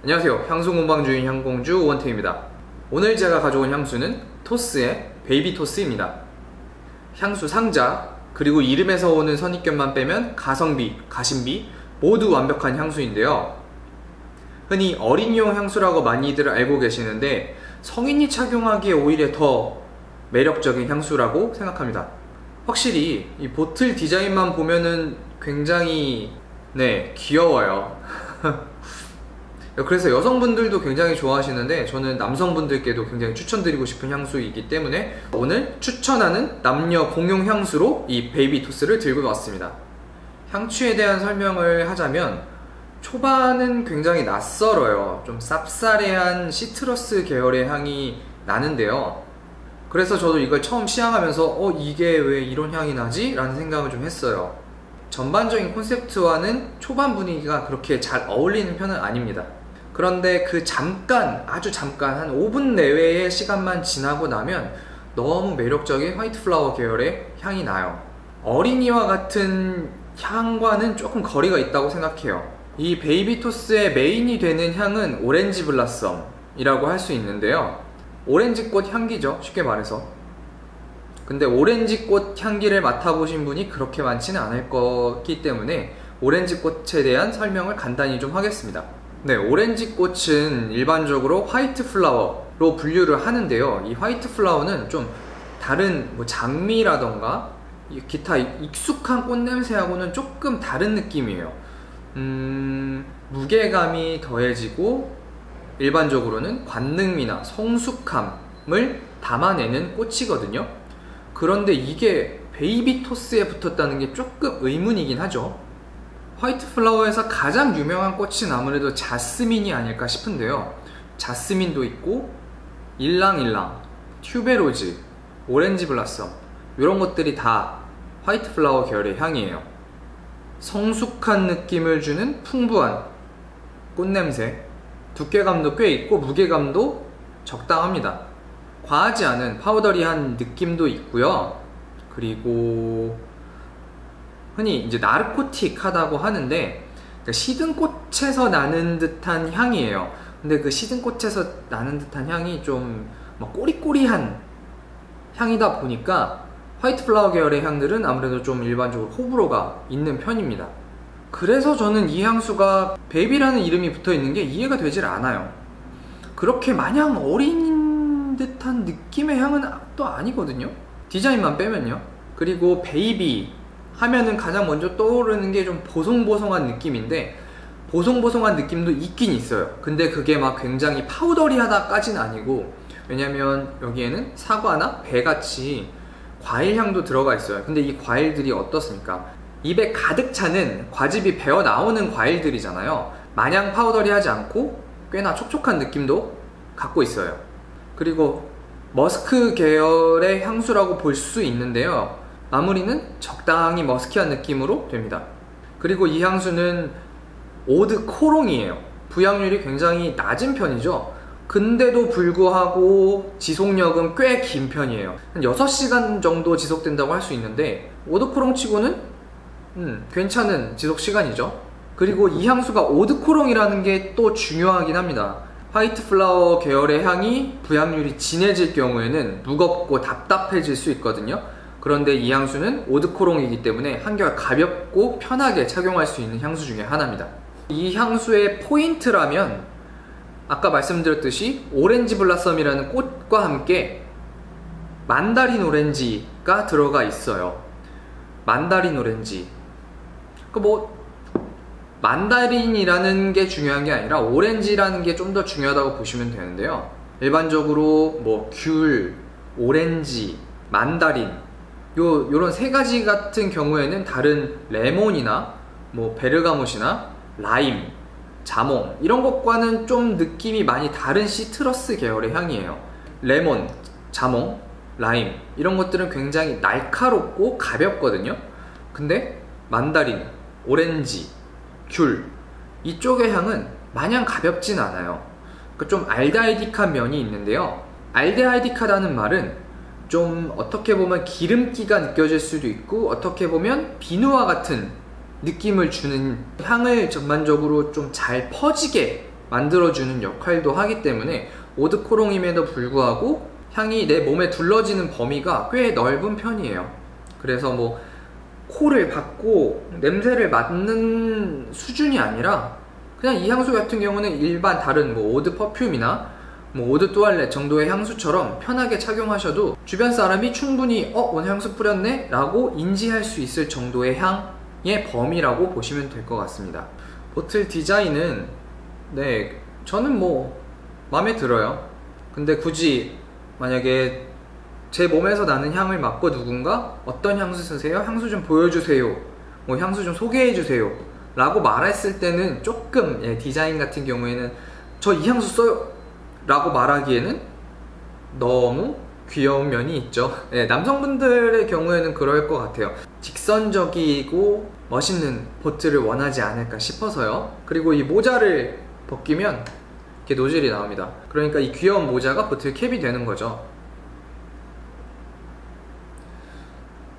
안녕하세요. 향수 공방 주인 향공주 원태입니다. 오늘 제가 가져온 향수는 토스의 베이비 토스입니다. 향수 상자 그리고 이름에서 오는 선입견만 빼면 가성비, 가심비 모두 완벽한 향수인데요. 흔히 어린이용 향수라고 많이들 알고 계시는데 성인이 착용하기에 오히려 더 매력적인 향수라고 생각합니다. 확실히 이 보틀 디자인만 보면은 굉장히 귀여워요. 그래서 여성분들도 굉장히 좋아하시는데 저는 남성분들께도 굉장히 추천드리고 싶은 향수이기 때문에 오늘 추천하는 남녀 공용 향수로 이 베이비 토스를 들고 왔습니다. 향취에 대한 설명을 하자면 초반은 굉장히 낯설어요. 좀 쌉싸래한 시트러스 계열의 향이 나는데요. 그래서 저도 이걸 처음 시향하면서 이게 왜 이런 향이 나지? 라는 생각을 좀 했어요. 전반적인 콘셉트와는 초반 분위기가 그렇게 잘 어울리는 편은 아닙니다. 그런데 그 잠깐, 아주 잠깐 한 5분 내외의 시간만 지나고 나면 너무 매력적인 화이트 플라워 계열의 향이 나요. 어린이와 같은 향과는 조금 거리가 있다고 생각해요. 이 베이비 토스의 메인이 되는 향은 오렌지 블라썸이라고 할 수 있는데요. 오렌지꽃 향기죠, 쉽게 말해서. 근데 오렌지꽃 향기를 맡아보신 분이 그렇게 많지는 않을 거기 때문에 오렌지꽃에 대한 설명을 간단히 좀 하겠습니다. 오렌지꽃은 일반적으로 화이트 플라워로 분류를 하는데요. 이 화이트 플라워는 좀 다른 장미라던가 기타 익숙한 꽃냄새하고는 조금 다른 느낌이에요. 무게감이 더해지고 일반적으로는 관능미나 성숙함을 담아내는 꽃이거든요. 그런데 이게 베이비 토스에 붙었다는 게 조금 의문이긴 하죠. 화이트 플라워에서 가장 유명한 꽃은 아무래도 자스민이 아닐까 싶은데요. 자스민도 있고 일랑일랑, 튜베로즈, 오렌지 블라썸 이런 것들이 다 화이트 플라워 계열의 향이에요. 성숙한 느낌을 주는 풍부한 꽃냄새, 두께감도 꽤 있고 무게감도 적당합니다. 과하지 않은 파우더리한 느낌도 있고요. 그리고 흔히 이제 나르코틱하다고 하는데 시든 꽃에서 나는 듯한 향이에요. 근데 그 시든 꽃에서 나는 듯한 향이 좀 꼬리꼬리한 향이다 보니까 화이트 플라워 계열의 향들은 아무래도 좀 일반적으로 호불호가 있는 편입니다. 그래서 저는 이 향수가 베이비라는 이름이 붙어 있는 게 이해가 되질 않아요. 그렇게 마냥 어린 듯한 느낌의 향은 또 아니거든요. 디자인만 빼면요. 그리고 베이비 하면은 가장 먼저 떠오르는 게 좀 보송보송한 느낌인데 보송보송한 느낌도 있긴 있어요. 근데 그게 막 굉장히 파우더리하다까지는 아니고, 왜냐면 여기에는 사과나 배같이 과일향도 들어가 있어요. 근데 이 과일들이 어떻습니까? 입에 가득 차는 과즙이 배어 나오는 과일들이잖아요. 마냥 파우더리하지 않고 꽤나 촉촉한 느낌도 갖고 있어요. 그리고 머스크 계열의 향수라고 볼 수 있는데요. 마무리는 적당히 머스키한 느낌으로 됩니다. 그리고 이 향수는 오드 코롱이에요. 부양률이 굉장히 낮은 편이죠. 근데도 불구하고 지속력은 꽤 긴 편이에요. 한 6시간 정도 지속된다고 할 수 있는데 오드 코롱 치고는 괜찮은 지속 시간이죠. 그리고 이 향수가 오드 코롱이라는 게 또 중요하긴 합니다. 화이트 플라워 계열의 향이 부양률이 진해질 경우에는 무겁고 답답해질 수 있거든요. 그런데 이 향수는 오드코롱이기 때문에 한결 가볍고 편하게 착용할 수 있는 향수 중에 하나입니다. 이 향수의 포인트라면 아까 말씀드렸듯이 오렌지 블라썸이라는 꽃과 함께 만다린 오렌지가 들어가 있어요. 만다린 오렌지. 만다린이라는 게 중요한 게 아니라 오렌지라는 게 좀 더 중요하다고 보시면 되는데요. 일반적으로 귤, 오렌지, 만다린 요런 세 가지 같은 경우에는 다른 레몬이나 베르가못이나 라임, 자몽 이런 것과는 좀 느낌이 많이 다른 시트러스 계열의 향이에요. 레몬, 자몽, 라임 이런 것들은 굉장히 날카롭고 가볍거든요. 근데 만다린, 오렌지, 귤 이쪽의 향은 마냥 가볍진 않아요. 좀 알데하이딕한 면이 있는데요. 알데하이딕하다는 말은 좀 어떻게 보면 기름기가 느껴질 수도 있고 어떻게 보면 비누와 같은 느낌을 주는 향을 전반적으로 좀 잘 퍼지게 만들어주는 역할도 하기 때문에 오드코롱임에도 불구하고 향이 내 몸에 둘러지는 범위가 꽤 넓은 편이에요. 그래서 뭐 코를 박고 냄새를 맡는 수준이 아니라 그냥 이 향수 같은 경우는 일반 다른 뭐 오드 퍼퓸이나 뭐 오드 뚜알렛 정도의 향수처럼 편하게 착용하셔도 주변 사람이 충분히 오늘 향수 뿌렸네? 라고 인지할 수 있을 정도의 향의 범위라고 보시면 될 것 같습니다. 보틀 디자인은 네, 저는 뭐 마음에 들어요. 근데 굳이 만약에 제 몸에서 나는 향을 맡고 누군가 어떤 향수 쓰세요? 향수 좀 보여주세요. 뭐 향수 좀 소개해주세요. 라고 말했을 때는 조금 디자인 같은 경우에는 저 이 향수 써요. 라고 말하기에는 너무 귀여운 면이 있죠. 남성분들의 경우에는 그럴 것 같아요. 직선적이고 멋있는 보틀을 원하지 않을까 싶어서요. 그리고 이 모자를 벗기면 이렇게 노즐이 나옵니다. 그러니까 이 귀여운 모자가 보틀 캡이 되는 거죠.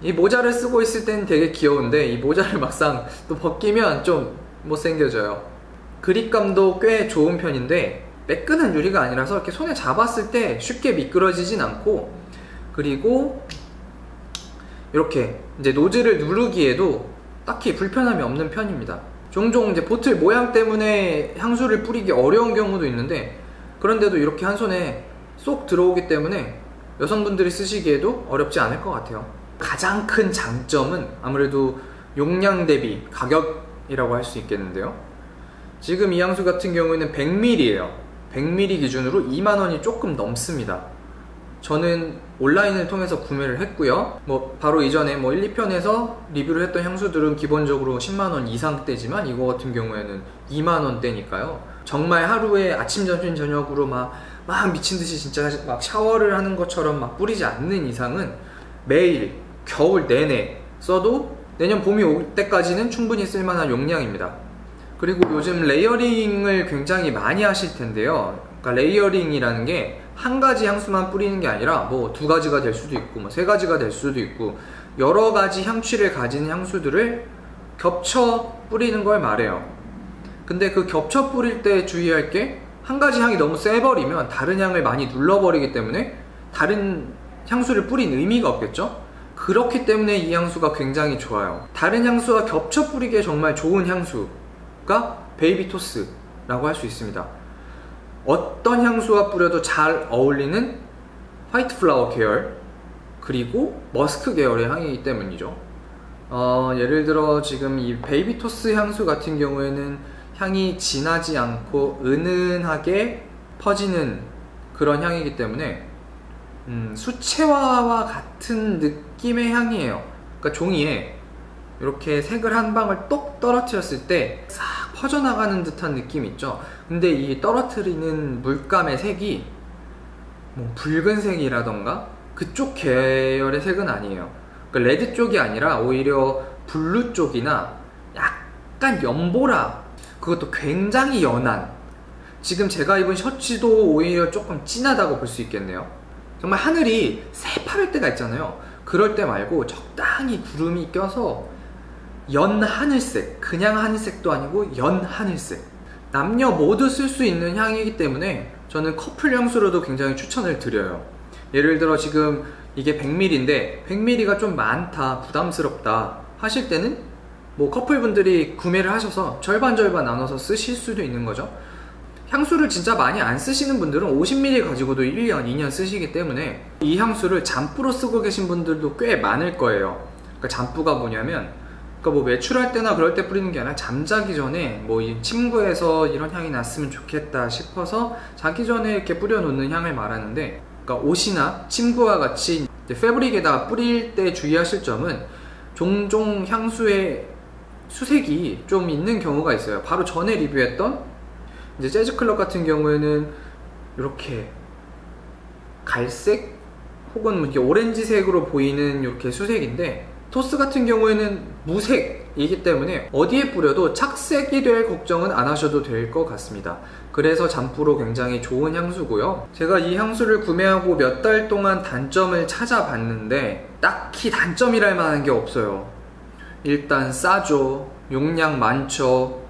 이 모자를 쓰고 있을 때는 되게 귀여운데 이 모자를 막상 또 벗기면 좀 못생겨져요. 그립감도 꽤 좋은 편인데 매끈한 유리가 아니라서 이렇게 손에 잡았을 때 쉽게 미끄러지진 않고, 그리고 이렇게 이제 노즐을 누르기에도 딱히 불편함이 없는 편입니다. 종종 이제 보틀 모양 때문에 향수를 뿌리기 어려운 경우도 있는데 그런데도 이렇게 한 손에 쏙 들어오기 때문에 여성분들이 쓰시기에도 어렵지 않을 것 같아요. 가장 큰 장점은 아무래도 용량 대비 가격이라고 할 수 있겠는데요. 지금 이 향수 같은 경우에는 100ml예요. 100ml 기준으로 2만원이 조금 넘습니다. 저는 온라인을 통해서 구매를 했고요. 뭐 바로 이전에 뭐 1, 2편에서 리뷰를 했던 향수들은 기본적으로 10만원 이상대지만 이거 같은 경우에는 2만원대니까요. 정말 하루에 아침, 점심, 저녁으로 막 미친듯이 진짜 막 샤워를 하는 것처럼 막 뿌리지 않는 이상은 매일 겨울 내내 써도 내년 봄이 올 때까지는 충분히 쓸만한 용량입니다. 그리고 요즘 레이어링을 굉장히 많이 하실 텐데요. 그러니까 레이어링이라는 게 한 가지 향수만 뿌리는 게 아니라 뭐 두 가지가 될 수도 있고 뭐 세 가지가 될 수도 있고 여러 가지 향취를 가진 향수들을 겹쳐 뿌리는 걸 말해요. 근데 그 겹쳐 뿌릴 때 주의할 게 한 가지 향이 너무 세버리면 다른 향을 많이 눌러버리기 때문에 다른 향수를 뿌린 의미가 없겠죠? 그렇기 때문에 이 향수가 굉장히 좋아요. 다른 향수와 겹쳐 뿌리기에 정말 좋은 향수가 베이비토스라고 할 수 있습니다. 어떤 향수와 뿌려도 잘 어울리는 화이트 플라워 계열 그리고 머스크 계열의 향이기 때문이죠. 예를 들어 지금 이 베이비토스 향수 같은 경우에는 향이 진하지 않고 은은하게 퍼지는 그런 향이기 때문에 수채화와 같은 느낌의 향이에요. 그러니까 종이에 이렇게 색을 한 방울 똑 떨어뜨렸을 때 싹 퍼져나가는 듯한 느낌 있죠. 근데 이 떨어뜨리는 물감의 색이 뭐 붉은색이라던가 그쪽 계열의 색은 아니에요. 그러니까 레드 쪽이 아니라 오히려 블루 쪽이나 약간 연보라, 그것도 굉장히 연한, 지금 제가 입은 셔츠도 오히려 조금 진하다고 볼 수 있겠네요. 정말 하늘이 새파랄 때가 있잖아요. 그럴 때 말고 적당히 구름이 껴서 연 하늘색, 그냥 하늘색도 아니고 연 하늘색, 남녀 모두 쓸 수 있는 향이기 때문에 저는 커플 향수로도 굉장히 추천을 드려요. 예를 들어 지금 이게 100ml인데 100ml가 좀 많다, 부담스럽다 하실 때는 뭐 커플분들이 구매를 하셔서 절반 나눠서 쓰실 수도 있는 거죠. 향수를 진짜 많이 안 쓰시는 분들은 50ml 가지고도 1년, 2년 쓰시기 때문에 이 향수를 잠뿌로 쓰고 계신 분들도 꽤 많을 거예요. 그러니까 잠뿌가 뭐냐면, 그러니까 뭐 외출할 때나 그럴 때 뿌리는 게 아니라 잠자기 전에 뭐 이 침구에서 이런 향이 났으면 좋겠다 싶어서 자기 전에 이렇게 뿌려놓는 향을 말하는데, 그러니까 옷이나 침구와 같이 패브릭에다가 뿌릴 때 주의하실 점은 종종 향수의 수색이 좀 있는 경우가 있어요. 바로 전에 리뷰했던 이제 재즈클럽 같은 경우에는 이렇게 갈색 혹은 이렇게 오렌지색으로 보이는 이렇게 수색인데, 토스 같은 경우에는 무색이기 때문에 어디에 뿌려도 착색이 될 걱정은 안 하셔도 될 것 같습니다. 그래서 잠뿌로 굉장히 좋은 향수고요. 제가 이 향수를 구매하고 몇 달 동안 단점을 찾아봤는데 딱히 단점이랄 만한 게 없어요. 일단 싸죠, 용량 많죠,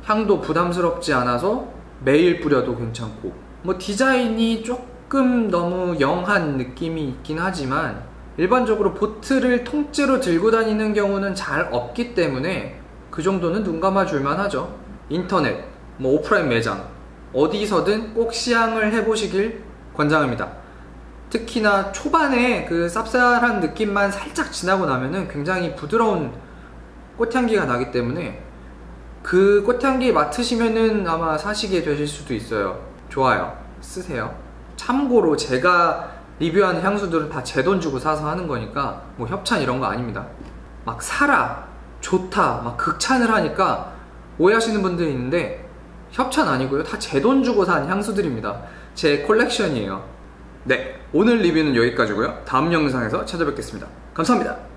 향도 부담스럽지 않아서 매일 뿌려도 괜찮고, 뭐 디자인이 조금 너무 영한 느낌이 있긴 하지만 일반적으로 보트를 통째로 들고 다니는 경우는 잘 없기 때문에 그 정도는 눈 감아 줄만 하죠. 인터넷, 뭐 오프라인 매장 어디서든 꼭 시향을 해보시길 권장합니다. 특히나 초반에 그 쌉쌀한 느낌만 살짝 지나고 나면은 굉장히 부드러운 꽃향기가 나기 때문에 그 꽃향기 맡으시면은 아마 사시게 되실 수도 있어요. 좋아요. 쓰세요. 참고로 제가 리뷰하는 향수들은 다 제 돈 주고 사서 하는 거니까 뭐 협찬 이런 거 아닙니다. 막 사라, 좋다, 막 극찬을 하니까 오해하시는 분들이 있는데 협찬 아니고요. 다 제 돈 주고 산 향수들입니다. 제 콜렉션이에요. 네, 오늘 리뷰는 여기까지고요. 다음 영상에서 찾아뵙겠습니다. 감사합니다.